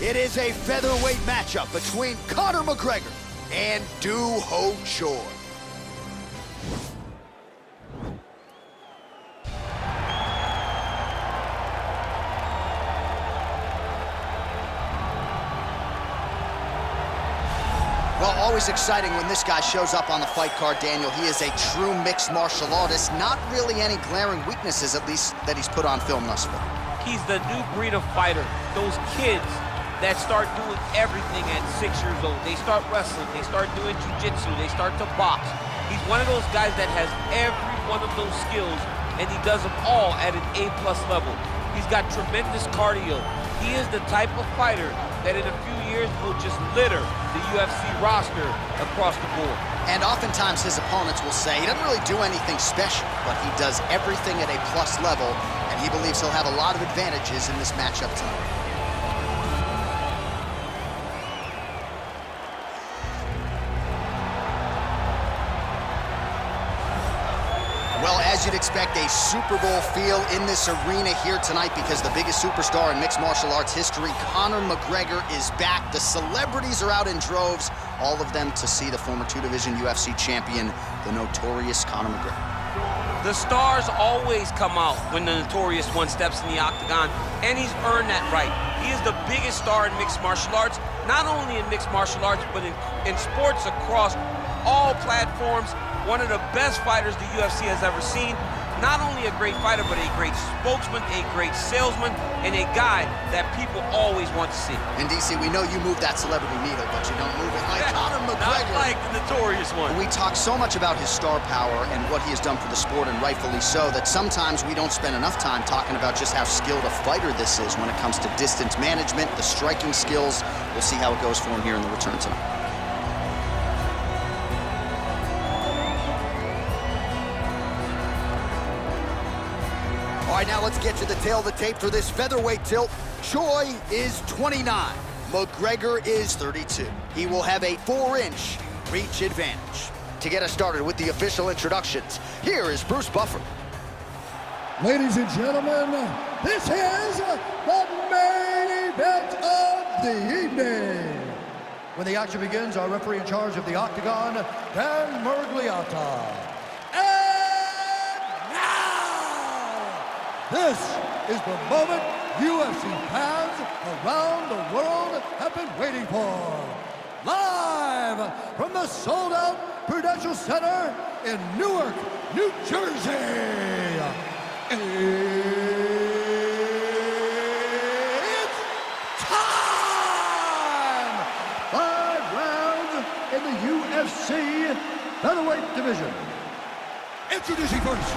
It is a featherweight matchup between Conor McGregor and Doo Ho Choi. Well, always exciting when this guy shows up on the fight card, Daniel. He is a true mixed martial artist. Not really any glaring weaknesses, at least, that he's put on film thus far. He's the new breed of fighter. Those kids that start doing everything at 6 years old. They start wrestling, they start doing jiu-jitsu, they start to box. He's one of those guys that has every one of those skills, and he does them all at an A+ level. He's got tremendous cardio. He is the type of fighter that in a few years will just litter the UFC roster across the board. And oftentimes his opponents will say he doesn't really do anything special, but he does everything at A+ level, and he believes he'll have a lot of advantages in this matchup tonight. Well, as you'd expect, a Super Bowl feel in this arena here tonight because the biggest superstar in mixed martial arts history, Conor McGregor, is back. The celebrities are out in droves, all of them to see the former two-division UFC champion, the notorious Conor McGregor. The stars always come out when the notorious one steps in the octagon, and he's earned that right. He is the biggest star in mixed martial arts, not only in mixed martial arts, but in sports across all platforms. One of the best fighters the UFC has ever seen. Not only a great fighter, but a great spokesman, a great salesman, and a guy that people always want to see. And DC, we know you move that celebrity needle, but you don't move it like Conor McGregor. Not like the notorious one. We talk so much about his star power and what he has done for the sport, and rightfully so, that sometimes we don't spend enough time talking about just how skilled a fighter this is when it comes to distance management, the striking skills. We'll see how it goes for him here in the return tonight. All right, now let's get to the tail of the tape for this featherweight tilt. Choi is 29. McGregor is 32. He will have a 4-inch reach advantage. To get us started with the official introductions, here is Bruce Buffer. Ladies and gentlemen, this is the main event of the evening. When the action begins, our referee in charge of the octagon, Dan Mergliata. This is the moment UFC fans around the world have been waiting for. Live from the sold-out Prudential Center in Newark, New Jersey. It's time! 5 rounds in the UFC featherweight division. Introducing first,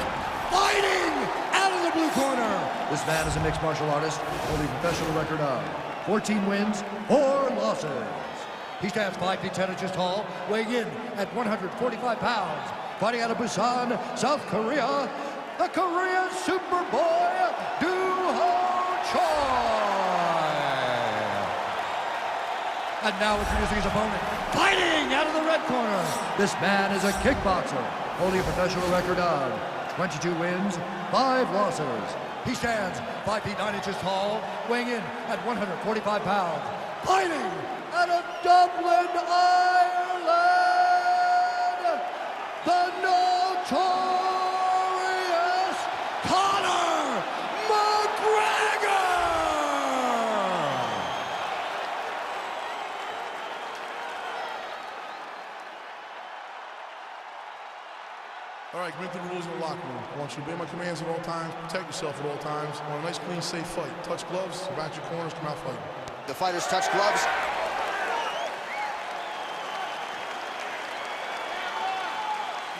fighting out of the blue corner. This man is a mixed martial artist, holding a professional record of 14 wins, 4 losses. He stands 5 feet 10 inches tall, weighing in at 145 pounds. Fighting out of Busan, South Korea, the Korean Superboy, Doo Ho Choi. And now introducing his opponent, fighting out of the red corner. This man is a kickboxer, holding a professional record of 22 wins, 5 losses. He stands 5 feet 9 inches tall, weighing in at 145 pounds. Fighting out of Dublin, Ireland, the notorious Conor McGregor! All right, commit to the rules in the locker room. I want you to obey my commands at all times, protect yourself at all times. I want a nice, clean, safe fight. Touch gloves, back your corners, come out fighting. The fighters touch gloves.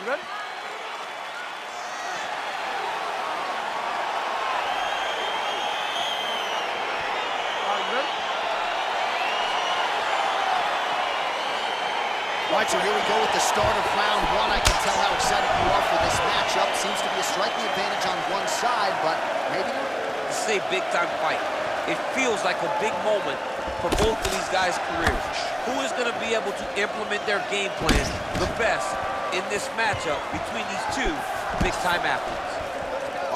You ready? All right, so here we go with the start of round 1. I can tell how excited you are for this matchup. Seems to be a striking advantage on one side, but maybe not. This is a big-time fight. It feels like a big moment for both of these guys' careers. Who is going to be able to implement their game plan the best in this matchup between these two big-time athletes?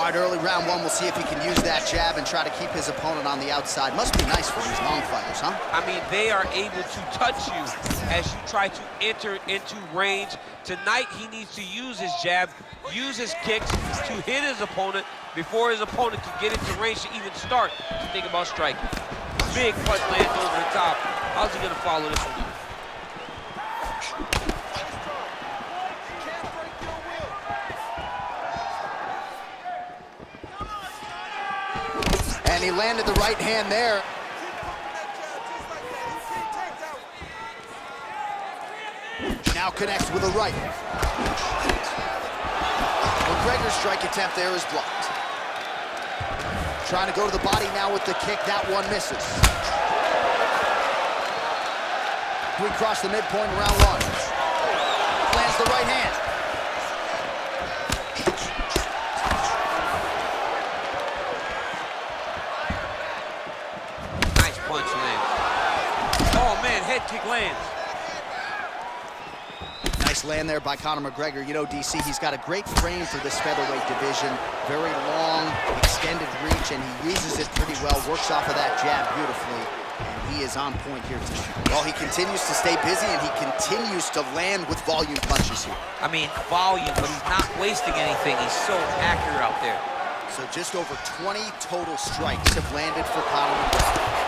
All right, early round one, we'll see if he can use that jab and try to keep his opponent on the outside. Must be nice for these long fighters, huh? I mean, they are able to touch you as you try to enter into range. Tonight, he needs to use his jab, use his kicks to hit his opponent before his opponent can get into range to even start to think about striking. Big punch lands over the top. How's he gonna follow this one? And he landed the right hand there. Now connects with a right. McGregor's strike attempt there is blocked. Trying to go to the body now with the kick. That one misses. We cross the midpoint in round one. Lands the right hand. Nice punch lands. Oh man, head kick lands. Nice land there by Conor McGregor. You know, DC, he's got a great frame for this featherweight division. Very long, extended reach, and he uses it pretty well. Works off of that jab beautifully. And he is on point here tonight. Well, he continues to stay busy, and he continues to land with volume punches here. I mean, volume, but he's not wasting anything. He's so accurate out there. So just over 20 total strikes have landed for Conor McGregor.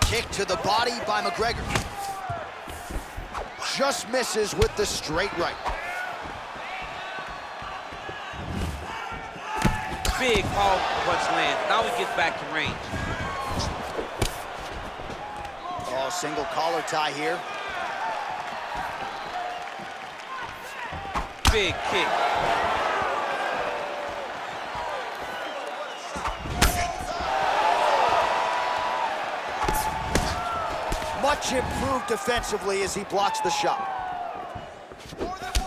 Kick to the body by McGregor. Just misses with the straight right. Big powerful punch lands. Now he gets back to range. Oh, single collar tie here. Big kick. Much improved defensively as he blocks the shot.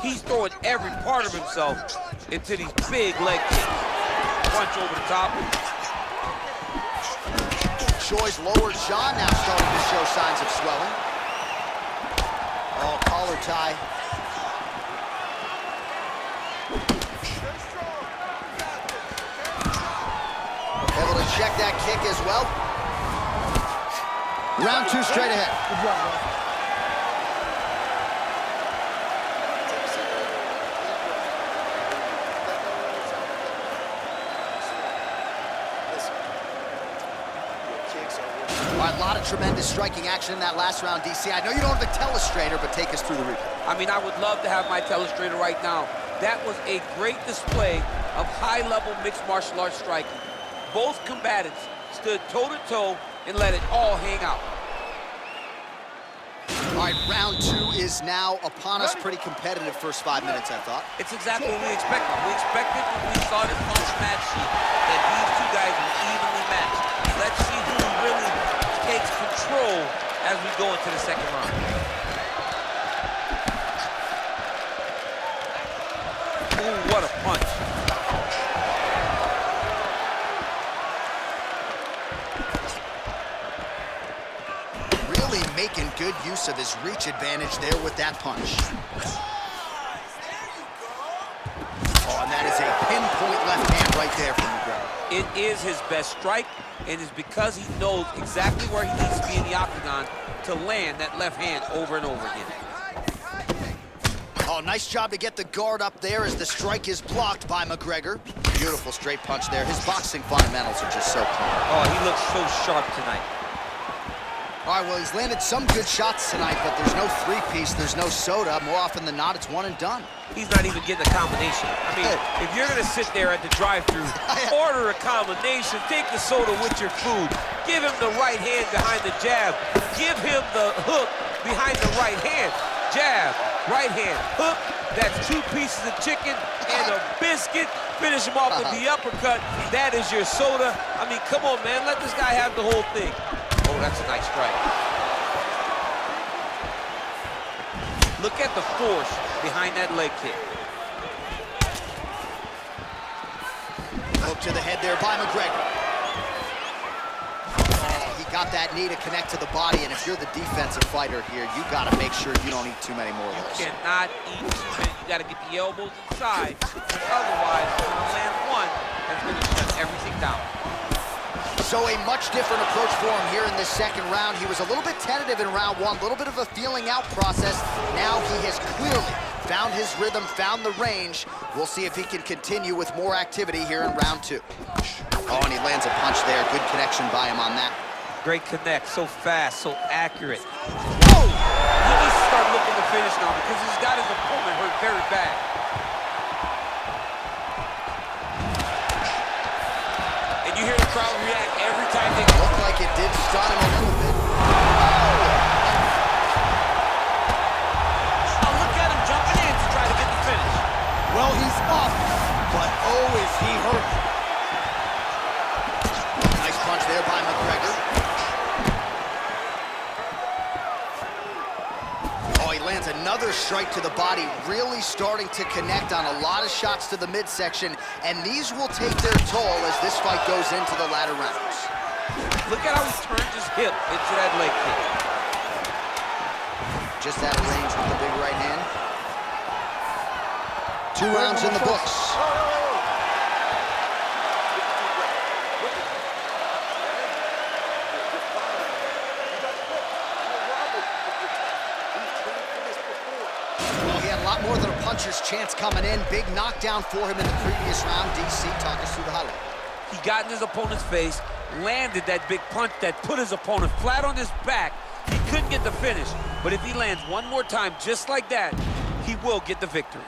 He's throwing every part of himself into these big leg kicks. Punch over the top. Choi's lower jaw now starting to show signs of swelling. Oh, collar tie. Able to check that kick as well. Round two straight ahead. All right, a lot of tremendous striking action in that last round, DC. I know you don't have a telestrator, but take us through the replay. I mean, I would love to have my telestrator right now. That was a great display of high-level mixed martial arts striking. Both combatants stood toe-to-toe and let it all hang out. All right, round two is now upon us. Pretty competitive first 5 minutes, I thought. It's exactly what we expected. We expected when we saw this punch match sheet that these two guys were evenly matched. Let's see who really takes control as we go into the second round. Ooh, what a punch. Really making good use of his reach advantage there with that punch. Oh, and that is a pinpoint left hand right there from McGregor. It is his best strike, and it's because he knows exactly where he needs to be in the octagon to land that left hand over and over again. Oh, nice job to get the guard up there as the strike is blocked by McGregor. Beautiful straight punch there. His boxing fundamentals are just so clean. Oh, he looks so sharp tonight. All right, well, he's landed some good shots tonight, but there's no three-piece, there's no soda. More often than not, it's one and done. He's not even getting a combination. I mean, if you're gonna sit there at the drive-thru, order a combination, take the soda with your food, give him the right hand behind the jab, give him the hook behind the right hand. Jab, right hand, hook, that's 2 pieces of chicken and a biscuit. Finish him off with the uppercut. That is your soda. I mean, come on, man, let this guy have the whole thing. Oh, that's a nice strike. Look at the force behind that leg kick. Hook to the head there by McGregor. Oh, he got that knee to connect to the body, and if you're the defensive fighter here, you got to make sure you don't eat too many more of those. You cannot eat too many. You got to get the elbows inside. Otherwise, you're going to land one that's going to shut everything down. So a much different approach for him here in this second round. He was a little bit tentative in round one, a little bit of a feeling out process. Now he has clearly found his rhythm, found the range. We'll see if he can continue with more activity here in round two. Oh, and he lands a punch there. Good connection by him on that. Great connect, so fast, so accurate. Whoa! He needs to start looking to finish now because he's got his opponent hurt very bad. And you hear the crowd react every time they look like it did stun him a little bit. Oh, look at him jumping in to try to get the finish. Well, he's up, but oh, is he hurt. Nice punch there by McGregor. Oh, he lands another strike to the body, really starting to connect on a lot of shots to the midsection, and these will take their toll as this fight goes into the latter rounds. Look at how he turned his hip into that leg kick. Just out of range with the big right hand. 2 rounds in the books. Well, he had a lot more than a puncher's chance coming in. Big knockdown for him in the previous round. DC, talk us through the highlight. He got in his opponent's face, landed that big punch that put his opponent flat on his back. He couldn't get the finish, but if he lands one more time just like that, he will get the victory.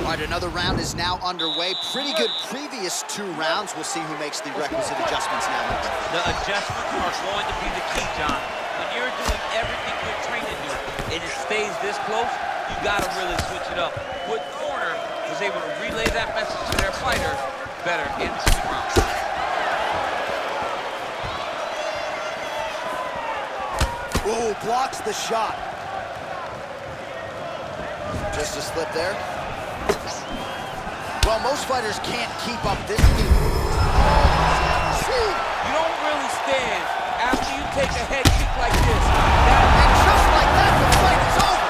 All right, another round is now underway. Pretty good previous 2 rounds. We'll see who makes the requisite adjustments now. The adjustments are going to be the key, John. When you're doing everything you're trained to do, and it stays this close, you gotta really switch it up. Wood Corner was able to relay that message to their fighters better in the 2 rounds. Ooh, blocks the shot. Just a slip there. Well, most fighters can't keep up this speed. You don't really stand after you take a head kick like this. And just like that, the fight is over.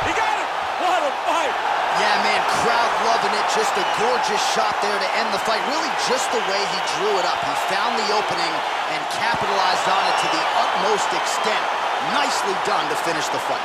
He got it! What a fight! Yeah, man, crowd loving it. Just a gorgeous shot there to end the fight. Really just the way he drew it up. He found the opening and capitalized on it to the utmost extent. Nicely done to finish the fight.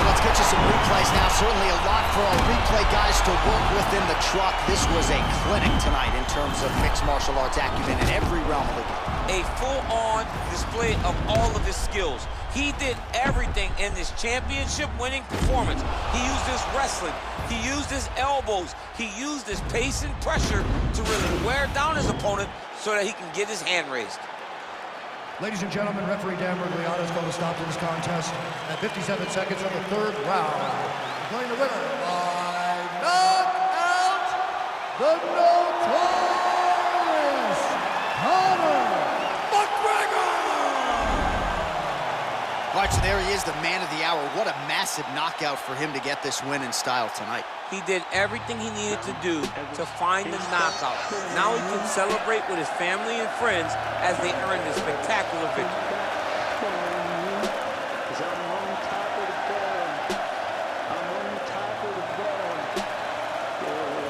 Let's get you some replays now. Certainly a lot for our replay guys to work with in the truck. This was a clinic tonight in terms of mixed martial arts acumen in every realm of the game. A full-on display of all of his skills. He did everything in this championship-winning performance. He used his wrestling. He used his elbows. He used his pace and pressure to really wear down his opponent so that he can get his hand raised. Ladies and gentlemen, referee Dan Rigliano is going to stop this contest at 57 seconds of the 3rd round. Declaring the winner by knockout, the notorious Conor McGregor! All right, so there he is, the man of the hour. What a massive knockout for him to get this win in style tonight. He did everything he needed to do to find the knockout. Now he can celebrate with his family and friends as they earn this spectacular victory.